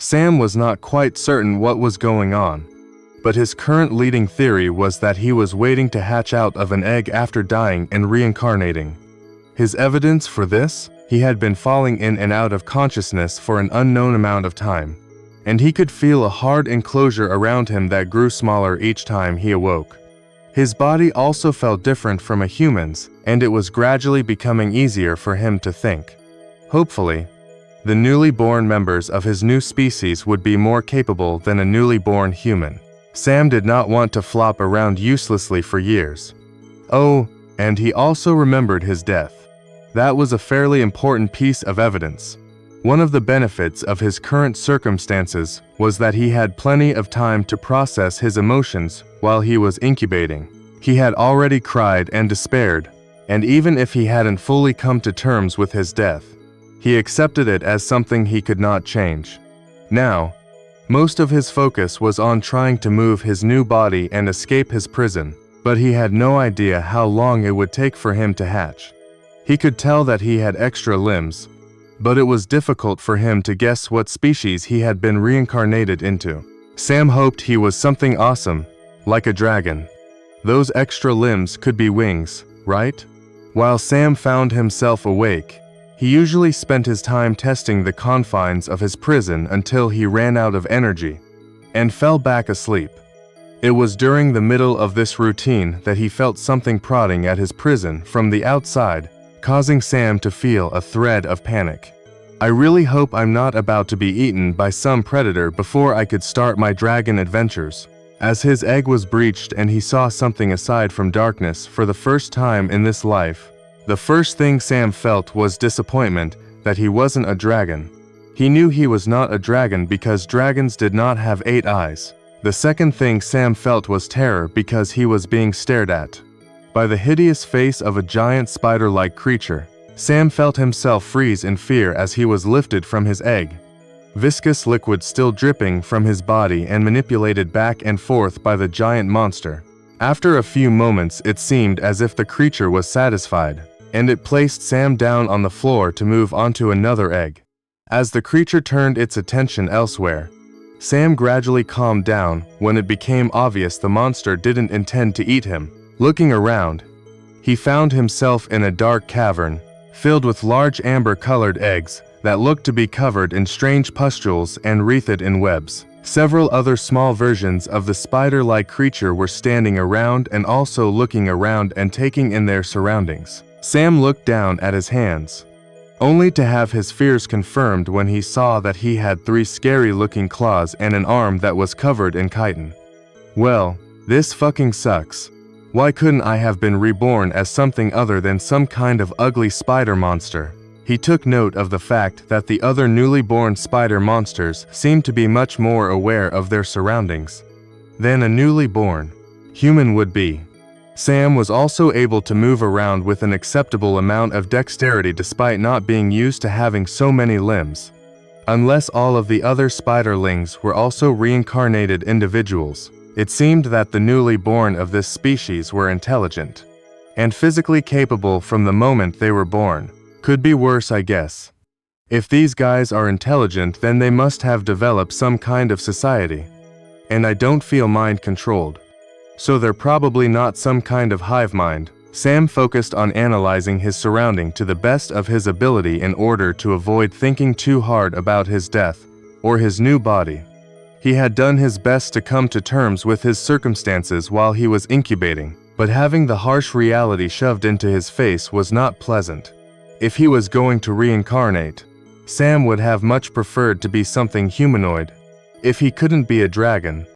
Sam was not quite certain what was going on, but his current leading theory was that he was waiting to hatch out of an egg after dying and reincarnating. His evidence for this? He had been falling in and out of consciousness for an unknown amount of time, and he could feel a hard enclosure around him that grew smaller each time he awoke. His body also felt different from a human's, and it was gradually becoming easier for him to think. Hopefully, the newly born members of his new species would be more capable than a newly born human. Sam did not want to flop around uselessly for years. Oh, and he also remembered his death. That was a fairly important piece of evidence. One of the benefits of his current circumstances was that he had plenty of time to process his emotions while he was incubating. He had already cried and despaired, and even if he hadn't fully come to terms with his death, he accepted it as something he could not change. Now, most of his focus was on trying to move his new body and escape his prison, but he had no idea how long it would take for him to hatch. He could tell that he had extra limbs, but it was difficult for him to guess what species he had been reincarnated into. Sam hoped he was something awesome, like a dragon. Those extra limbs could be wings, right? While Sam found himself awake, he usually spent his time testing the confines of his prison until he ran out of energy and fell back asleep. It was during the middle of this routine that he felt something prodding at his prison from the outside, causing Sam to feel a thread of panic. I really hope I'm not about to be eaten by some predator before I could start my dragon adventures. As his egg was breached and he saw something aside from darkness for the first time in this life, the first thing Sam felt was disappointment that he wasn't a dragon. He knew he was not a dragon because dragons did not have 8 eyes. The second thing Sam felt was terror because he was being stared at by the hideous face of a giant spider-like creature. Sam felt himself freeze in fear as he was lifted from his egg, viscous liquid still dripping from his body and manipulated back and forth by the giant monster. After a few moments, it seemed as if the creature was satisfied, and it placed Sam down on the floor to move onto another egg. As the creature turned its attention elsewhere, Sam gradually calmed down when it became obvious the monster didn't intend to eat him. Looking around, he found himself in a dark cavern, filled with large amber-colored eggs that looked to be covered in strange pustules and wreathed in webs. Several other small versions of the spider-like creature were standing around and also looking around and taking in their surroundings. Sam looked down at his hands, only to have his fears confirmed when he saw that he had 3 scary-looking claws and an arm that was covered in chitin. Well, this fucking sucks. Why couldn't I have been reborn as something other than some kind of ugly spider monster? He took note of the fact that the other newly born spider monsters seemed to be much more aware of their surroundings than a newly born human would be. Sam was also able to move around with an acceptable amount of dexterity despite not being used to having so many limbs. Unless all of the other spiderlings were also reincarnated individuals, it seemed that the newly born of this species were intelligent and physically capable from the moment they were born. Could be worse, I guess. If these guys are intelligent, then they must have developed some kind of society. And I don't feel mind-controlled. So they're probably not some kind of hive mind. Sam focused on analyzing his surrounding to the best of his ability in order to avoid thinking too hard about his death or his new body. He had done his best to come to terms with his circumstances while he was incubating, but having the harsh reality shoved into his face was not pleasant. If he was going to reincarnate, Sam would have much preferred to be something humanoid. If he couldn't be a dragon,